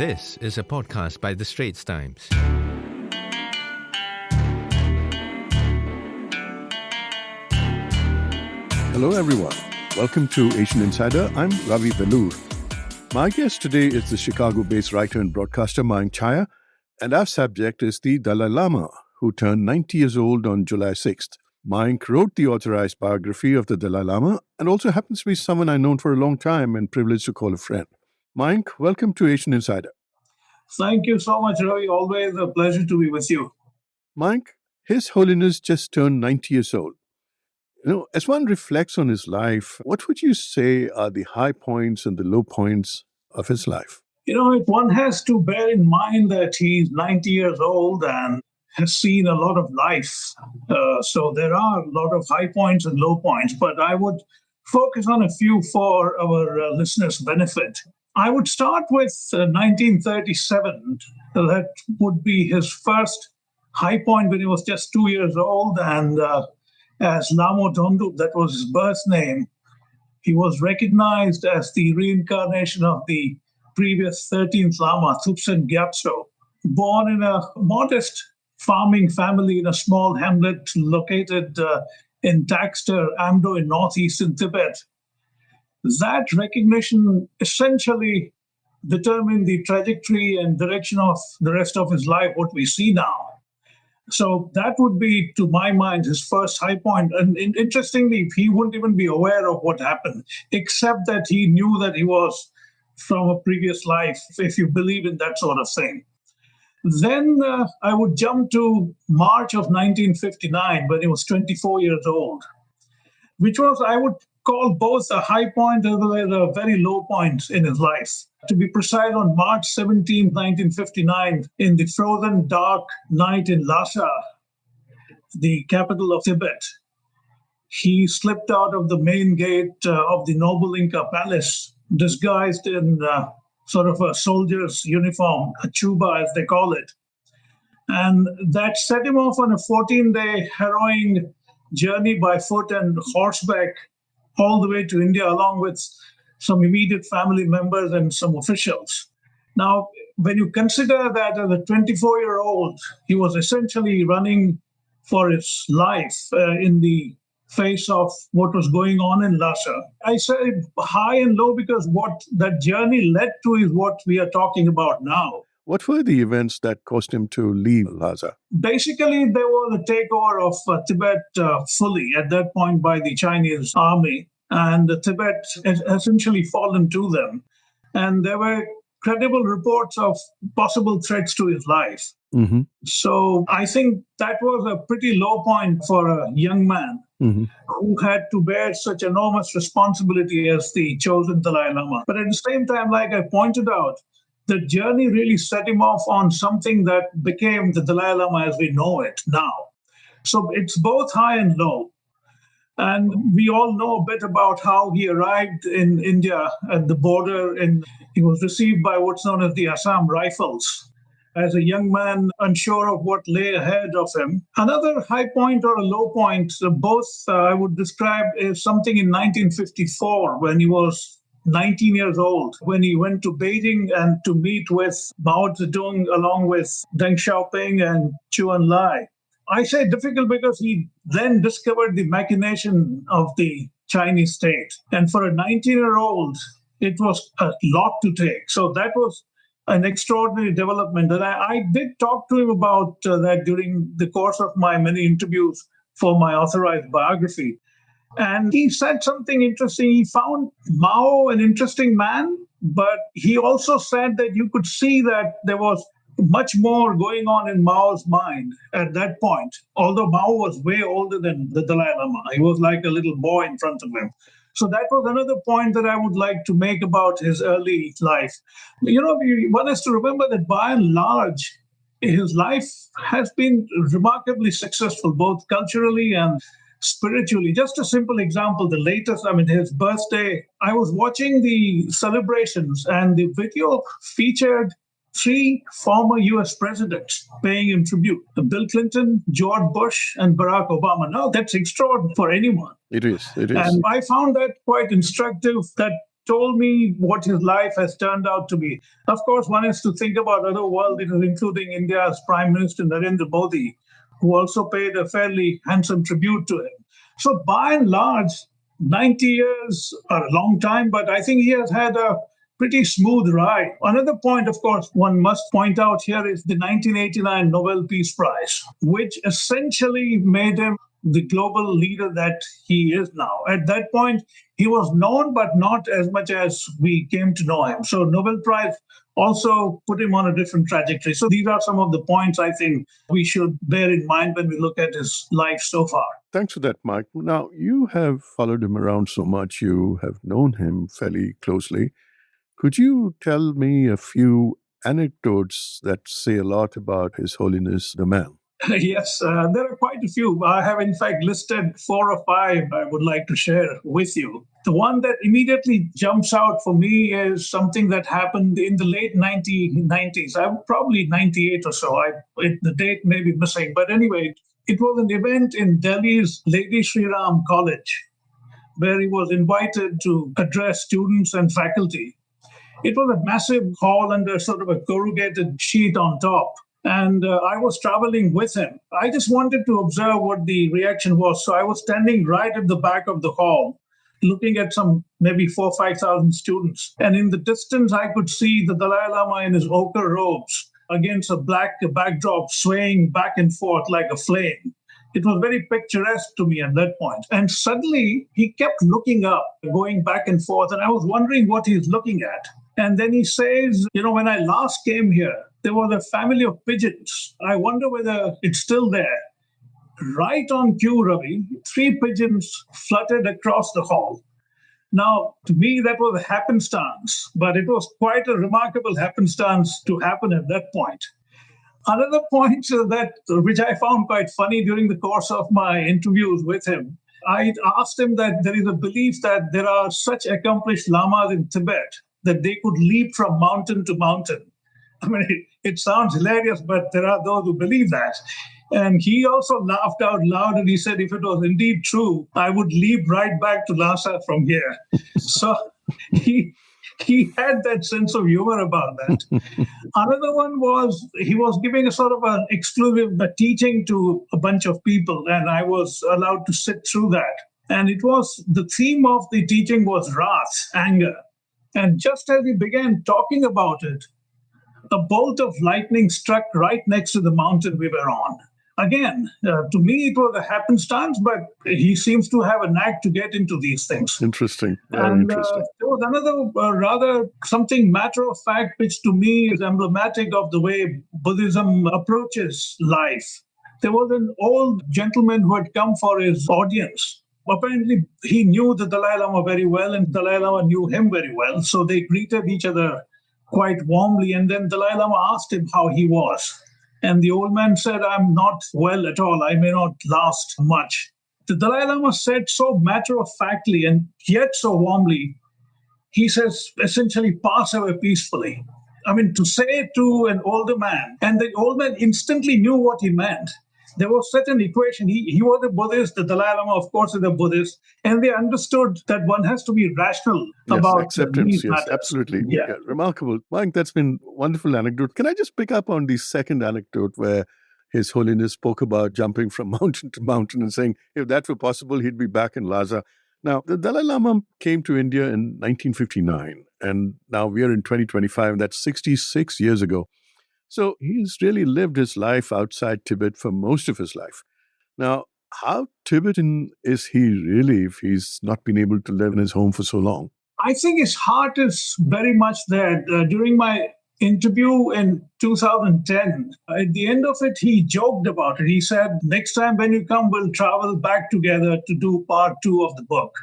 This is a podcast by the Strait Times. Hello, everyone. Welcome to Asian Insider. I'm Ravi Velloor. My guest today is the Chicago-based writer and broadcaster Mayank Chaya, and our subject is the Dalai Lama, who turned 90 years old on July 6th. Mayank wrote the authorized biography of the Dalai Lama and also happens to be someone I've known for a long time and privileged to call a friend. Mayank, welcome to Asian Insider. Thank you so much, Ravi. Always a pleasure to be with you. Mayank, His Holiness just turned 90 years old. As one reflects on his life, what would you say are the high points and the low points of his life? One has to bear in mind that he's 90 years old and has seen a lot of life. So there are a lot of high points and low points, but I would focus on a few for our listeners' benefit. I would start with 1937. That would be his first high point when he was just 2 years old. And as Lamo Dondup, that was his birth name, he was recognized as the reincarnation of the previous 13th Lama, Thupsen Gyatso. Born in a modest farming family in a small hamlet located in Daxter, Amdo in northeastern Tibet. That recognition essentially determined the trajectory and direction of the rest of his life, what we see now. So that would be, to my mind, his first high point. And interestingly, he wouldn't even be aware of what happened, except that he knew that he was from a previous life, if you believe in that sort of thing. Then I would jump to March of 1959, when he was 24 years old, which was, I would call both a high point as well as a very low point in his life. To be precise, on March 17, 1959, in the frozen dark night in Lhasa, the capital of Tibet, he slipped out of the main gate of the noble Inca palace, disguised in sort of a soldier's uniform, a chuba as they call it. And that set him off on a 14-day harrowing journey by foot and horseback all the way to India, along with some immediate family members and some officials. Now, when you consider that as a 24-year-old, he was essentially running for his life in the face of what was going on in Lhasa. I say high and low because what that journey led to is what we are talking about now. What were the events that caused him to leave Lhasa? Basically, there was a takeover of Tibet fully at that point by the Chinese army, and Tibet had essentially fallen to them. And there were credible reports of possible threats to his life. Mm-hmm. So I think that was a pretty low point for a young man who had to bear such enormous responsibility as the chosen Dalai Lama. But at the same time, like I pointed out, the journey really set him off on something that became the Dalai Lama as we know it now. So it's both high and low. And we all know a bit about how he arrived in India at the border. He was received by what's known as the Assam Rifles as a young man unsure of what lay ahead of him. Another high point or a low point, both I would describe as something in 1954 when he was 19 years old, when he went to Beijing and to meet with Mao Zedong along with Deng Xiaoping and Zhou Enlai. I say difficult because he then discovered the machination of the Chinese state. And for a 19-year-old, it was a lot to take. So that was an extraordinary development. And I did talk to him about that during the course of my many interviews for my authorized biography. And he said something interesting. He found Mao an interesting man, but he also said that you could see that there was much more going on in Mao's mind at that point, although Mao was way older than the Dalai Lama. He was like a little boy in front of him. So that was another point that I would like to make about his early life. One has to remember that by and large, his life has been remarkably successful, both culturally and spiritually. Just a simple example, the latest, his birthday, I was watching the celebrations and the video featured 3 former US presidents paying him tribute: Bill Clinton, George Bush, and Barack Obama. Now, that's extraordinary for anyone. It is. And I found that quite instructive that told me what his life has turned out to be. Of course, one has to think about other world leaders, including India's Prime Minister Narendra Modi, who also paid a fairly handsome tribute to him. So by and large, 90 years are a long time, but I think he has had a pretty smooth ride. Another point, of course, one must point out here is the 1989 Nobel Peace Prize, which essentially made him the global leader that he is now. At that point, he was known, but not as much as we came to know him. So Nobel Prize also put him on a different trajectory. So these are some of the points I think we should bear in mind when we look at his life so far. Thanks for that, Mike. Now, you have followed him around so much, you have known him fairly closely. Could you tell me a few anecdotes that say a lot about His Holiness the man? Yes, there are quite a few. I have, in fact, listed 4 or 5 I would like to share with you. The one that immediately jumps out for me is something that happened in the late 1990s. I'm probably 98 or so. The date may be missing. But anyway, it was an event in Delhi's Lady Shri Ram College, where he was invited to address students and faculty. It was a massive hall under sort of a corrugated sheet on top. And I was traveling with him. I just wanted to observe what the reaction was. So I was standing right at the back of the hall, looking at some maybe 4,000 or 5,000 students. And in the distance, I could see the Dalai Lama in his ochre robes against a black backdrop swaying back and forth like a flame. It was very picturesque to me at that point. And suddenly, he kept looking up, going back and forth. And I was wondering what he's looking at. And then he says, when I last came here, there was a family of pigeons. I wonder whether it's still there. Right on cue, Ravi, 3 pigeons fluttered across the hall. Now, to me, that was a happenstance, but it was quite a remarkable happenstance to happen at that point. Another point which I found quite funny during the course of my interviews with him, I asked him that there is a belief that there are such accomplished lamas in Tibet that they could leap from mountain to mountain. I mean, it sounds hilarious, but there are those who believe that. And he also laughed out loud and he said, if it was indeed true, I would leap right back to Lhasa from here. So he had that sense of humor about that. Another one was he was giving a sort of an exclusive teaching to a bunch of people, and I was allowed to sit through that. And the theme of the teaching was wrath, anger. And just as he began talking about it, a bolt of lightning struck right next to the mountain we were on. Again, to me, it was a happenstance, but he seems to have a knack to get into these things. Interesting. Very interesting. There was another rather something matter of fact, which to me is emblematic of the way Buddhism approaches life. There was an old gentleman who had come for his audience. Apparently, he knew the Dalai Lama very well, and Dalai Lama knew him very well. So they greeted each other quite warmly. And then Dalai Lama asked him how he was. And the old man said, I'm not well at all. I may not last much. The Dalai Lama said so matter-of-factly and yet so warmly, he says, essentially, pass away peacefully. I mean, to say to an older man, and the old man instantly knew what he meant. There was such an equation. He was a Buddhist. The Dalai Lama, of course, is a Buddhist. And they understood that one has to be rational about acceptance. These yes, matters. absolutely. Yeah. Yeah, remarkable. Mike, that's been a wonderful anecdote. Can I just pick up on the second anecdote where His Holiness spoke about jumping from mountain to mountain and saying if that were possible, he'd be back in Lhasa. Now, the Dalai Lama came to India in 1959, and now we are in 2025, and that's 66 years ago. So he's really lived his life outside Tibet for most of his life. Now, how Tibetan is he really if he's not been able to live in his home for so long? I think his heart is very much there. During my interview in 2010, at the end of it, he joked about it. He said, next time when you come, we'll travel back together to do part 2 of the book.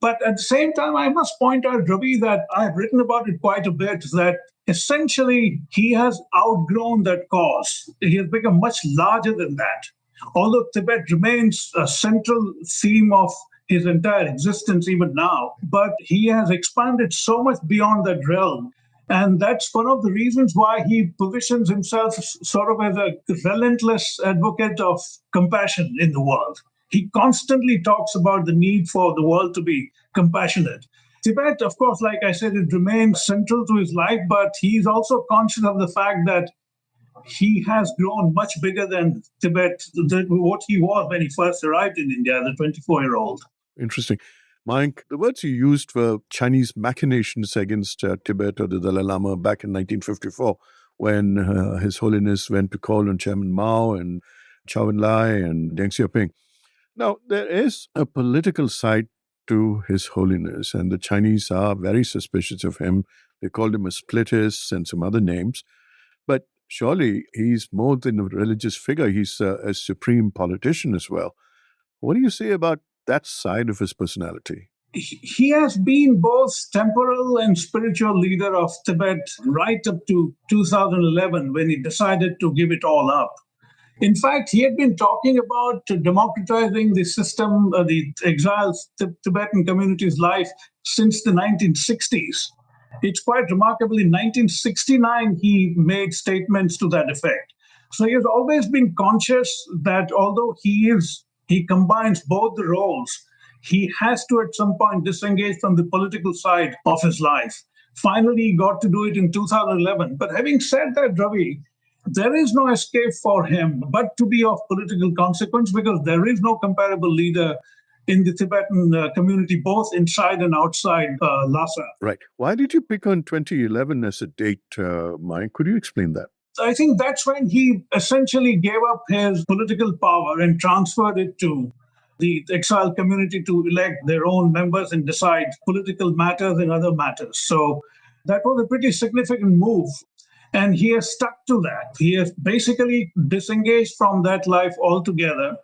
But at the same time, I must point out, Ravi, that I've written about it quite a bit, that essentially he has outgrown that cause. He has become much larger than that. Although Tibet remains a central theme of his entire existence even now, but he has expanded so much beyond that realm. And that's one of the reasons why he positions himself sort of as a relentless advocate of compassion in the world. He constantly talks about the need for the world to be compassionate. Tibet, of course, like I said, it remains central to his life, but he's also conscious of the fact that he has grown much bigger than Tibet, what he was when he first arrived in India, the 24-year-old. Interesting. Mike, the words you used were Chinese machinations against Tibet or the Dalai Lama back in 1954 when His Holiness went to call on Chairman Mao and Chou Enlai and Deng Xiaoping. Now, there is a political side to His Holiness, and the Chinese are very suspicious of him. They called him a splittist and some other names. But surely he's more than a religious figure. He's a supreme politician as well. What do you say about that side of his personality? He has been both temporal and spiritual leader of Tibet right up to 2011 when he decided to give it all up. In fact, he had been talking about democratizing the system, the exiled Tibetan community's life since the 1960s. It's quite remarkable. In 1969, he made statements to that effect. So he has always been conscious that although he combines both the roles, he has to at some point disengage from the political side of his life. Finally, he got to do it in 2011. But having said that, Ravi, there is no escape for him but to be of political consequence because there is no comparable leader in the Tibetan community, both inside and outside Lhasa. Right. Why did you pick on 2011 as a date, Mike? Could you explain that? I think that's when he essentially gave up his political power and transferred it to the exiled community to elect their own members and decide political matters and other matters. So that was a pretty significant move. And he has stuck to that. He has basically disengaged from that life altogether.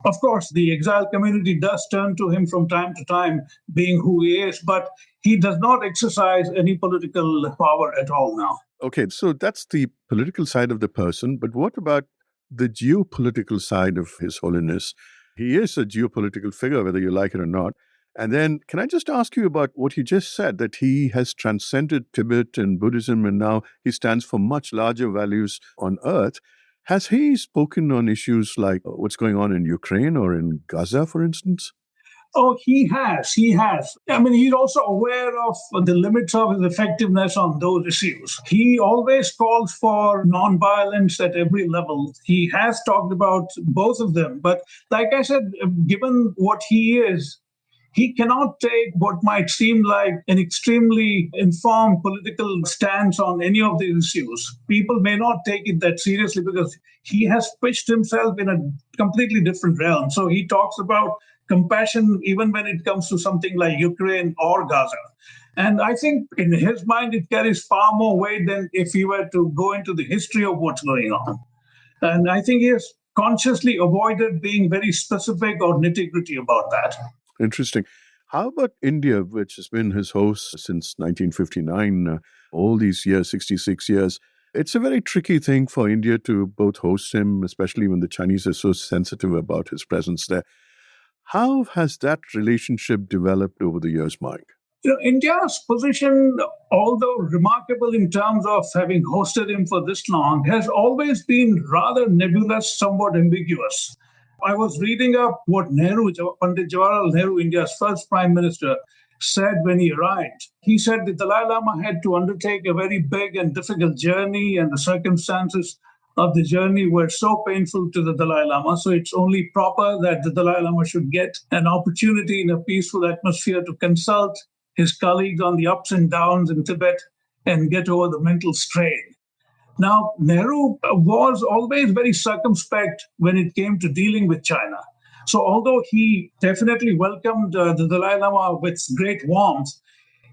Of course, the exiled community does turn to him from time to time, being who he is, but he does not exercise any political power at all now. Okay, so that's the political side of the person, but what about the geopolitical side of His Holiness? He is a geopolitical figure, whether you like it or not. And then, can I just ask you about what you just said, that he has transcended Tibet and Buddhism and now he stands for much larger values on earth. Has he spoken on issues like what's going on in Ukraine or in Gaza, for instance? Oh, he has. He has. I mean, he's also aware of the limits of his effectiveness on those issues. He always calls for nonviolence at every level. He has talked about both of them. But like I said, given what he is, he cannot take what might seem like an extremely informed political stance on any of these issues. People may not take it that seriously because he has pitched himself in a completely different realm. So he talks about compassion even when it comes to something like Ukraine or Gaza. And I think in his mind, it carries far more weight than if he were to go into the history of what's going on. And I think he has consciously avoided being very specific or nitty-gritty about that. Interesting. How about India, which has been his host since 1959, all these years, 66 years? It's a very tricky thing for India to both host him, especially when the Chinese are so sensitive about his presence there. How has that relationship developed over the years, Mike? India's position, although remarkable in terms of having hosted him for this long, has always been rather nebulous, somewhat ambiguous. I was reading up what Pandit Jawaharlal Nehru, India's first prime minister, said when he arrived. He said the Dalai Lama had to undertake a very big and difficult journey, and the circumstances of the journey were so painful to the Dalai Lama. So it's only proper that the Dalai Lama should get an opportunity in a peaceful atmosphere to consult his colleagues on the ups and downs in Tibet and get over the mental strain. Now, Nehru was always very circumspect when it came to dealing with China. So although he definitely welcomed the Dalai Lama with great warmth,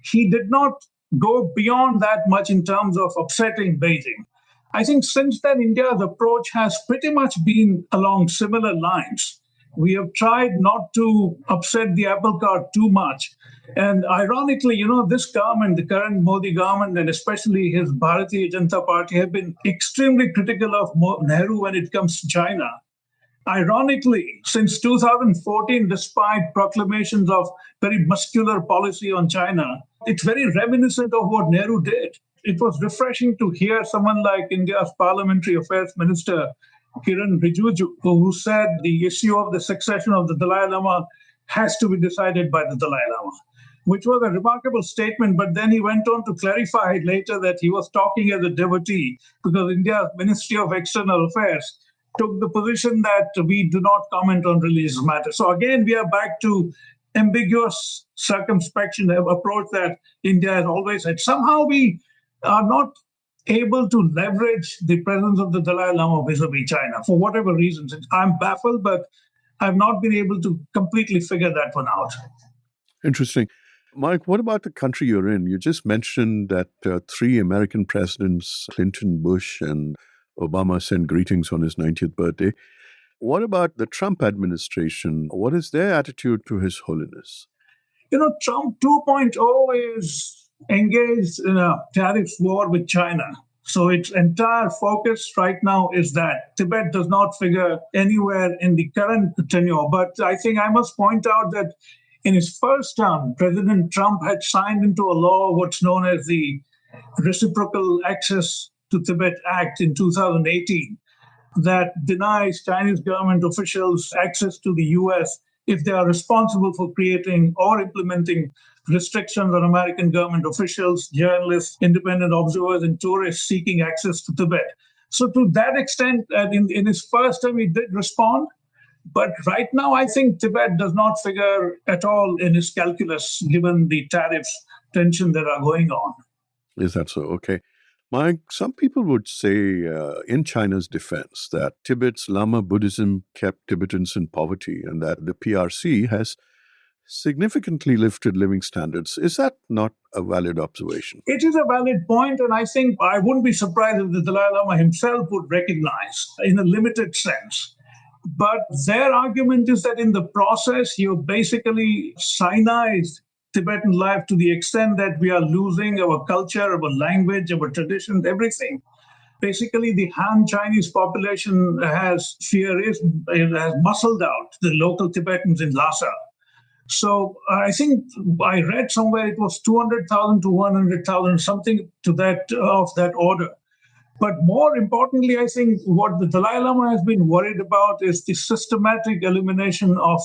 he did not go beyond that much in terms of upsetting Beijing. I think since then, India's approach has pretty much been along similar lines. We have tried not to upset the apple cart too much. And ironically, this government, the current Modi government, and especially his Bharatiya Janata Party, have been extremely critical of Nehru when it comes to China. Ironically, since 2014, despite proclamations of very muscular policy on China, it's very reminiscent of what Nehru did. It was refreshing to hear someone like India's Parliamentary Affairs Minister, Kiran Rijiju, who said the issue of the succession of the Dalai Lama has to be decided by the Dalai Lama. which was a remarkable statement. But then he went on to clarify later that he was talking as a devotee because India's Ministry of External Affairs took the position that we do not comment on religious matters. So again, we are back to ambiguous circumspection approach that India has always had. Somehow we are not able to leverage the presence of the Dalai Lama vis-a-vis China for whatever reasons. I'm baffled, but I've not been able to completely figure that one out. Interesting. Mike, what about the country you're in? You just mentioned that three American presidents, Clinton, Bush, and Obama, sent greetings on his 90th birthday. What about the Trump administration? What is their attitude to His Holiness? Trump 2.0 is engaged in a tariff war with China. So its entire focus right now is that Tibet does not figure anywhere in the current tenure. But I think I must point out that in his first term, President Trump had signed into a law what's known as the Reciprocal Access to Tibet Act in 2018 that denies Chinese government officials access to the US if they are responsible for creating or implementing restrictions on American government officials, journalists, independent observers, and tourists seeking access to Tibet. So to that extent, in his first term, he did respond. But right now, I think Tibet does not figure at all in his calculus, given the tariffs tension that are going on. Is that so? Okay. Mike, some people would say in China's defense that Tibet's Lama Buddhism kept Tibetans in poverty and that the PRC has significantly lifted living standards. Is that not a valid observation? It is a valid point, and I think I wouldn't be surprised if the Dalai Lama himself would recognize in a limited sense. But their argument is that in the process, you basically Sinized Tibetan life to the extent that we are losing our culture, our language, our traditions, everything. Basically, the Han Chinese population has muscled out the local Tibetans in Lhasa. So I think I read somewhere it was 200,000 to 100,000, something to that of that order. But more importantly, I think what the Dalai Lama has been worried about is the systematic elimination of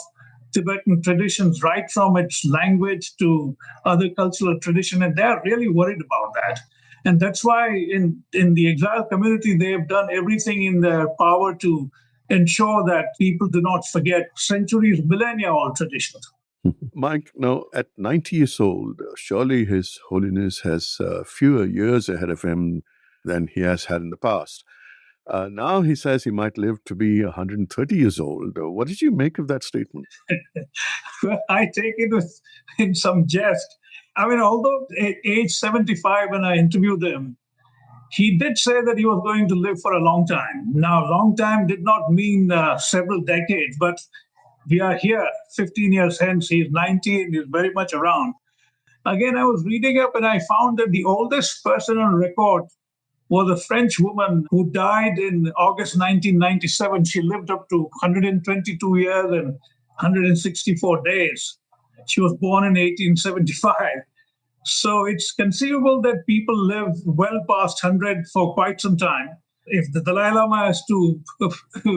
Tibetan traditions, right from its language to other cultural tradition, and they're really worried about that. And that's why in the exile community, they have done everything in their power to ensure that people do not forget centuries, millennia old traditions. Mike, now at 90 years old, surely His Holiness has fewer years ahead of him than he has had in the past. Now he says he might live to be 130 years old. What did you make of that statement? Well, I take it in some jest. I mean, although at age 75, when I interviewed him, he did say that he was going to live for a long time. Now, long time did not mean several decades, but we are here 15 years hence. He's 90 and he's very much around. Again, I was reading up and I found that the oldest person on record was a French woman who died in August 1997. She lived up to 122 years and 164 days. She was born in 1875. So it's conceivable that people live well past 100 for quite some time. If the Dalai Lama has to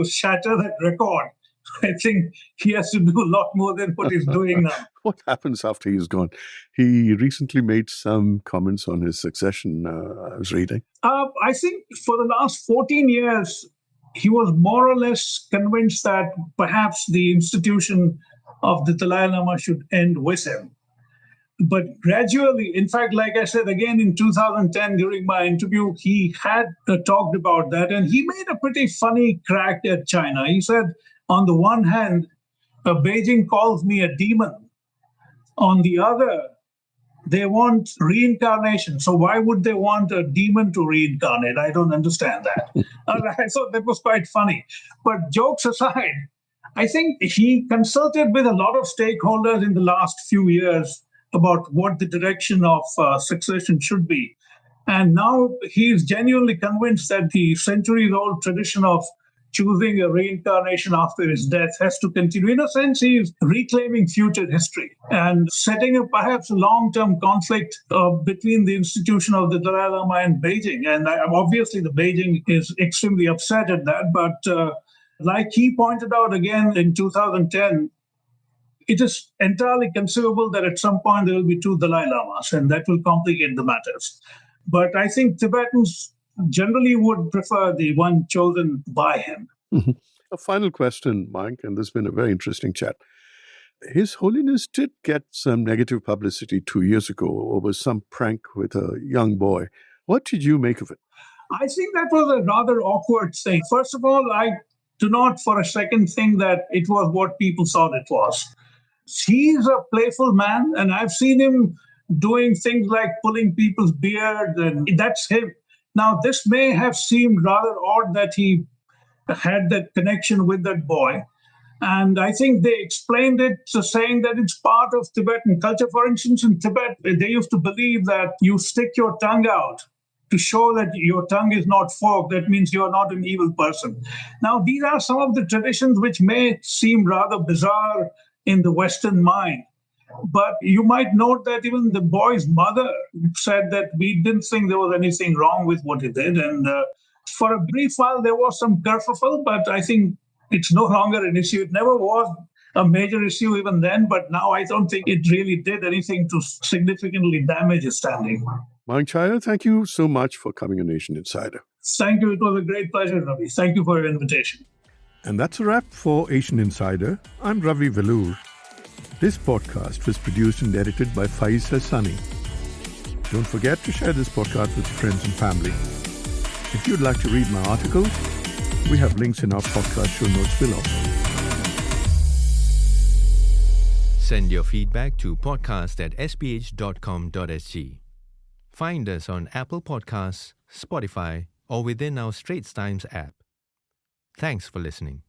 shatter that record, I think he has to do a lot more than what he's doing now. What happens after he's gone? He recently made some comments on his succession, I was reading. I think for the last 14 years, he was more or less convinced that perhaps the institution of the Dalai Lama should end with him. But gradually, in fact, like I said, again in 2010, during my interview, he had talked about that. And he made a pretty funny crack at China. He said, on the one hand, Beijing calls me a demon. On the other, they want reincarnation. So why would they want a demon to reincarnate? I don't understand that. I thought that was quite funny. But jokes aside, I think he consulted with a lot of stakeholders in the last few years about what the direction of succession should be. And now he is genuinely convinced that the centuries-old tradition of choosing a reincarnation after his death has to continue. In a sense, he is reclaiming future history and setting up perhaps a long-term conflict between the institution of the Dalai Lama and Beijing. And obviously, the Beijing is extremely upset at that. But like he pointed out again in 2010, it is entirely conceivable that at some point there will be two Dalai Lamas, and that will complicate the matters. But I think Tibetans generally would prefer the one chosen by him. A final question, Mike, and this has been a very interesting chat. His Holiness did get some negative publicity 2 years ago over some prank with a young boy. What did you make of it? I think that was a rather awkward thing. First of all, I do not for a second think that it was what people thought it was. He's a playful man, and I've seen him doing things like pulling people's beards, and that's him. Now, this may have seemed rather odd that he had that connection with that boy. And I think they explained it saying that it's part of Tibetan culture. For instance, in Tibet, they used to believe that you stick your tongue out to show that your tongue is not forked. That means you're not an evil person. Now, these are some of the traditions which may seem rather bizarre in the Western mind. But you might note that even the boy's mother said that we didn't think there was anything wrong with what he did. And for a brief while, there was some kerfuffle, but I think it's no longer an issue. It never was a major issue even then, but now I don't think it really did anything to significantly damage his standing. Mike Chaya, thank you so much for coming on Asian Insider. Thank you. It was a great pleasure, Ravi. Thank you for your invitation. And that's a wrap for Asian Insider. I'm Ravi Velloor. This podcast was produced and edited by Faiz Hassani. Don't forget to share this podcast with your friends and family. If you'd like to read my articles, we have links in our podcast show notes below. Send your feedback to podcast@sph.com.sg. Find us on Apple Podcasts, Spotify, or within our Straits Times app. Thanks for listening.